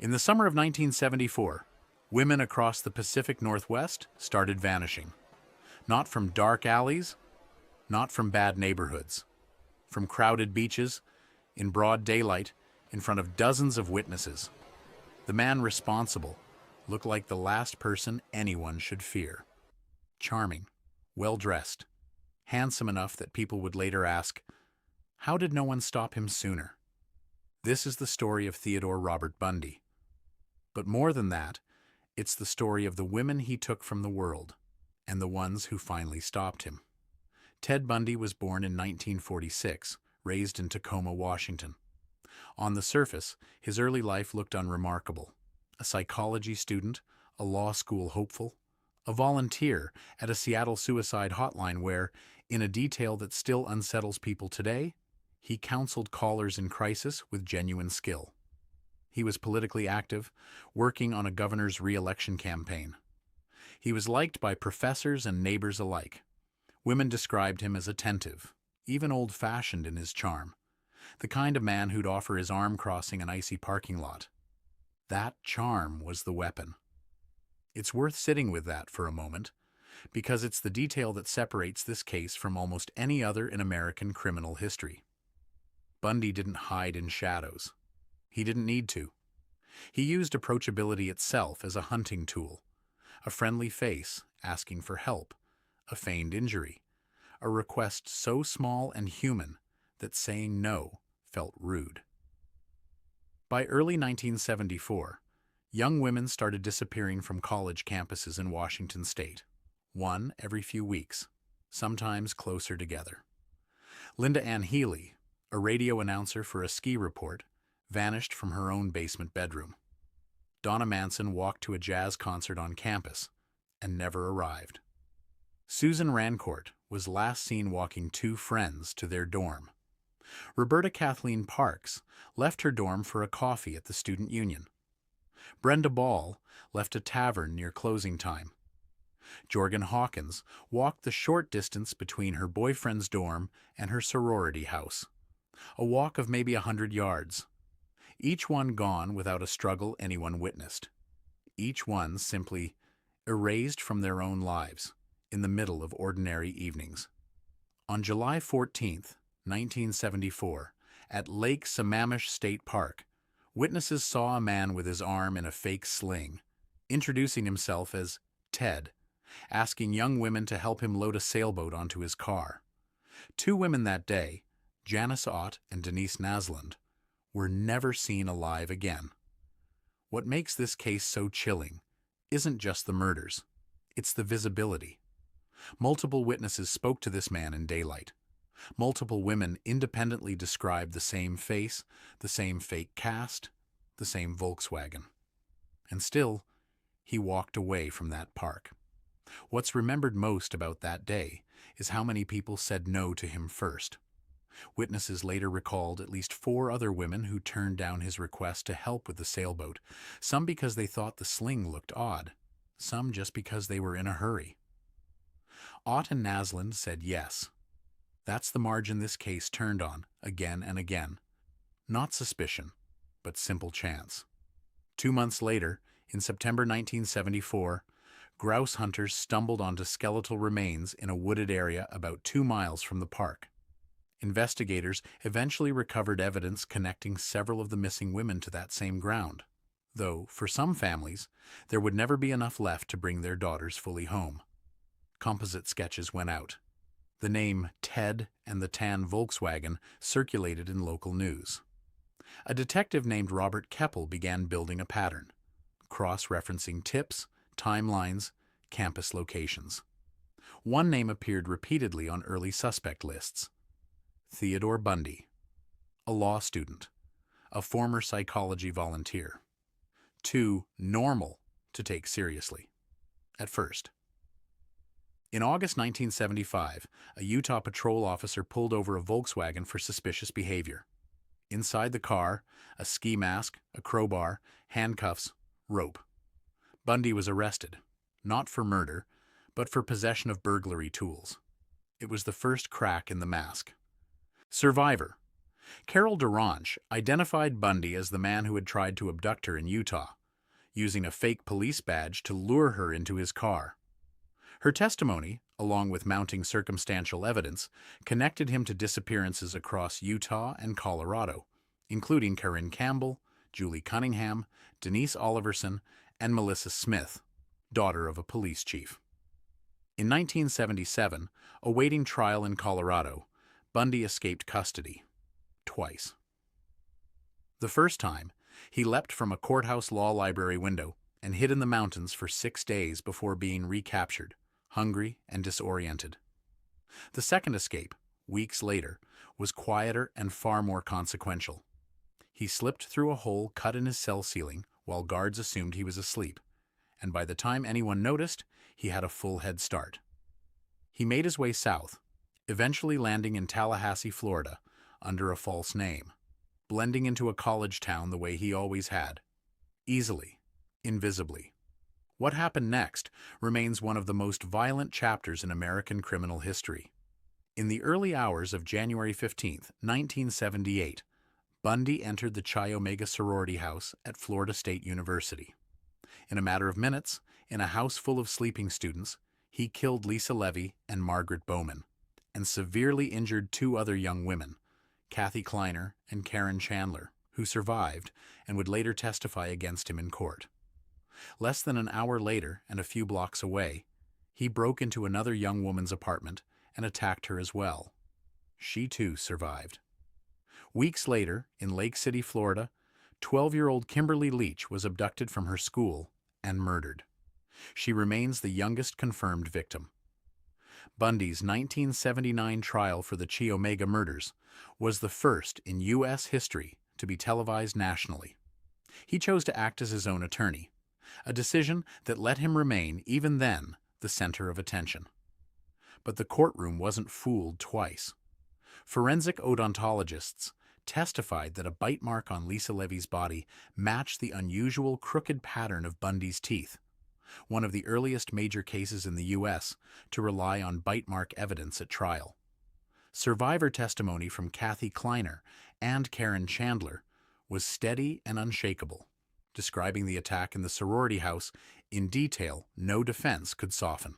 In the summer of 1974, women across the Pacific Northwest started vanishing. Not from dark alleys, not from bad neighborhoods, from crowded beaches, in broad daylight, in front of dozens of witnesses. The man responsible looked like the last person anyone should fear. Charming, well-dressed, handsome enough that people would later ask, how did no one stop him sooner? This is the story of Theodore Robert Bundy. But more than that, it's the story of the women he took from the world and the ones who finally stopped him. Ted Bundy was born in 1946, raised in Tacoma, Washington. On the surface, his early life looked unremarkable. A psychology student, a law school hopeful, a volunteer at a Seattle suicide hotline where, in a detail that still unsettles people today, he counseled callers in crisis with genuine skill. He was politically active, working on a governor's re-election campaign. He was liked by professors and neighbors alike. Women described him as attentive, even old-fashioned in his charm, the kind of man who'd offer his arm crossing an icy parking lot. That charm was the weapon. It's worth sitting with that for a moment, because it's the detail that separates this case from almost any other in American criminal history. Bundy didn't hide in shadows. He didn't need to. He used approachability itself as a hunting tool. A friendly face asking for help, a feigned injury, a request so small and human that saying no felt rude. By early 1974, young women started disappearing from college campuses in Washington state, one every few weeks, sometimes closer together. Linda Ann Healy, a radio announcer for a ski report, vanished from her own basement bedroom. Donna Manson walked to a jazz concert on campus and never arrived. Susan Rancourt was last seen walking two friends to their dorm. Roberta Kathleen Parks left her dorm for a coffee at the Student Union. Brenda Ball left a tavern near closing time. Jorgen Hawkins walked the short distance between her boyfriend's dorm and her sorority house, a walk of maybe 100 yards. Each one gone without a struggle anyone witnessed. Each one simply erased from their own lives in the middle of ordinary evenings. On July 14th, 1974, at Lake Sammamish State Park, witnesses saw a man with his arm in a fake sling, introducing himself as Ted, asking young women to help him load a sailboat onto his car. Two women that day, Janice Ott and Denise Naslund, were never seen alive again. What makes this case so chilling isn't just the murders, it's the visibility. Multiple witnesses spoke to this man in daylight. Multiple women independently described the same face, the same fake cast, the same Volkswagen. And still, he walked away from that park. What's remembered most about that day is how many people said no to him first. Witnesses later recalled at least 4 other women who turned down his request to help with the sailboat, some because they thought the sling looked odd, some just because they were in a hurry. Ott and Naslund said yes. That's the margin this case turned on, again and again. Not suspicion, but simple chance. 2 months later, in September 1974, grouse hunters stumbled onto skeletal remains in a wooded area about 2 miles from the park. Investigators eventually recovered evidence connecting several of the missing women to that same ground, though, for some families, there would never be enough left to bring their daughters fully home. Composite sketches went out. The name Ted and the tan Volkswagen circulated in local news. A detective named Robert Keppel began building a pattern, cross-referencing tips, timelines, campus locations. One name appeared repeatedly on early suspect lists: Theodore Bundy, a law student, a former psychology volunteer. Too normal to take seriously, at first. In August 1975, a Utah patrol officer pulled over a Volkswagen for suspicious behavior. Inside the car, a ski mask, a crowbar, handcuffs, rope. Bundy was arrested, not for murder, but for possession of burglary tools. It was the first crack in the mask. Survivor. Carol DeRange identified Bundy as the man who had tried to abduct her in Utah, using a fake police badge to lure her into his car. Her testimony, along with mounting circumstantial evidence, connected him to disappearances across Utah and Colorado, including Karen Campbell, Julie Cunningham, Denise Oliverson, and Melissa Smith, daughter of a police chief. In 1977, awaiting trial in Colorado, Bundy escaped custody twice. The first time, he leapt from a courthouse law library window and hid in the mountains for 6 days before being recaptured, hungry and disoriented. The second escape, weeks later, was quieter and far more consequential. He slipped through a hole cut in his cell ceiling while guards assumed he was asleep, and by the time anyone noticed, he had a full head start. He made his way south, eventually landing in Tallahassee, Florida, under a false name, blending into a college town the way he always had, easily, invisibly. What happened next remains one of the most violent chapters in American criminal history. In the early hours of January 15, 1978, Bundy entered the Chi Omega sorority house at Florida State University. In a matter of minutes, in a house full of sleeping students, he killed Lisa Levy and Margaret Bowman, and severely injured 2 other young women, Kathy Kleiner and Karen Chandler, who survived and would later testify against him in court. Less than an hour later, and a few blocks away, he broke into another young woman's apartment and attacked her as well. She too survived. Weeks later, in Lake City, Florida, 12-year-old Kimberly Leach was abducted from her school and murdered. She remains the youngest confirmed victim. Bundy's 1979 trial for the Chi Omega murders was the first in U.S. history to be televised nationally. He chose to act as his own attorney, a decision that let him remain, even then, the center of attention. But the courtroom wasn't fooled twice. Forensic odontologists testified that a bite mark on Lisa Levy's body matched the unusual crooked pattern of Bundy's teeth, one of the earliest major cases in the U.S. to rely on bite mark evidence at trial. Survivor testimony from Kathy Kleiner and Karen Chandler was steady and unshakable, describing the attack in the sorority house in detail no defense could soften.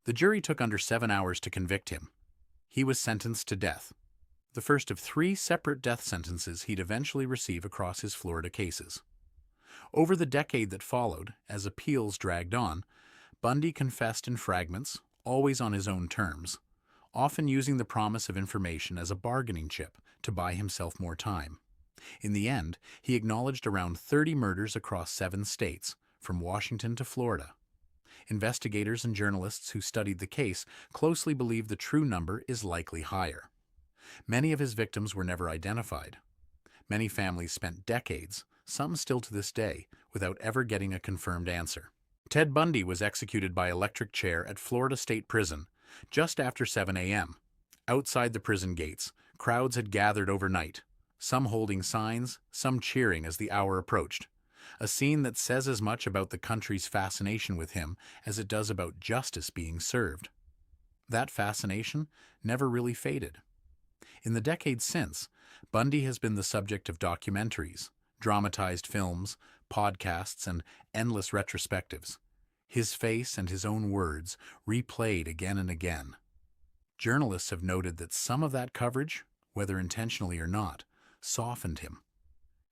The jury took under 7 hours to convict him. He was sentenced to death, the first of 3 separate death sentences he'd eventually receive across his Florida cases. Over the decade that followed, as appeals dragged on, Bundy confessed in fragments, always on his own terms, often using the promise of information as a bargaining chip to buy himself more time. In the end, he acknowledged around 30 murders across 7 states, from Washington to Florida. Investigators and journalists who studied the case closely believe the true number is likely higher. Many of his victims were never identified. Many families spent decades, some still to this day, without ever getting a confirmed answer. Ted Bundy was executed by electric chair at Florida State Prison just after 7 a.m. Outside the prison gates, crowds had gathered overnight, some holding signs, some cheering as the hour approached. A scene that says as much about the country's fascination with him as it does about justice being served. That fascination never really faded. In the decades since, Bundy has been the subject of documentaries, dramatized films, podcasts, and endless retrospectives. His face and his own words replayed again and again. Journalists have noted that some of that coverage, whether intentionally or not, softened him,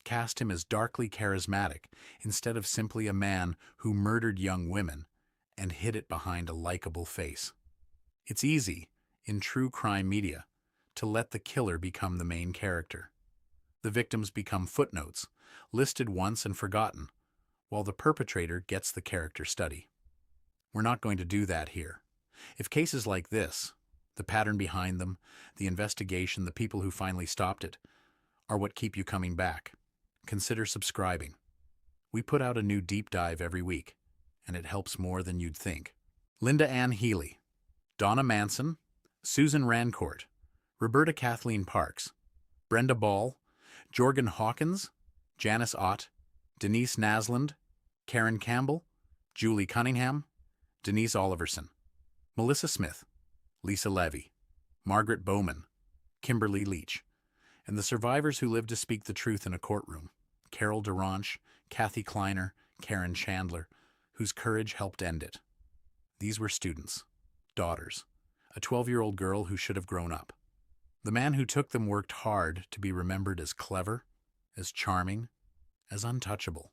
cast him as darkly charismatic instead of simply a man who murdered young women and hid it behind a likable face. It's easy, in true crime media, to let the killer become the main character. The victims become footnotes, listed once and forgotten, while the perpetrator gets the character study. We're not going to do that here. If cases like this, the pattern behind them, the investigation, the people who finally stopped it, are what keep you coming back, consider subscribing. We put out a new deep dive every week, and it helps more than you'd think. Linda Ann Healy, Donna Manson, Susan Rancourt, Roberta Kathleen Parks, Brenda Ball, Jorgen Hawkins, Janice Ott, Denise Nasland, Karen Campbell, Julie Cunningham, Denise Oliverson, Melissa Smith, Lisa Levy, Margaret Bowman, Kimberly Leach, And the survivors who lived to speak the truth in a courtroom: Carol Duranche, Kathy Kleiner, Karen Chandler, whose courage helped end it. These were students, daughters, a 12-year-old girl who should have grown up. The man who took them worked hard to be remembered as clever, as charming, as untouchable.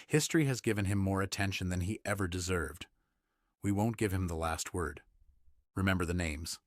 History has given him more attention than he ever deserved. We won't give him the last word. Remember the names: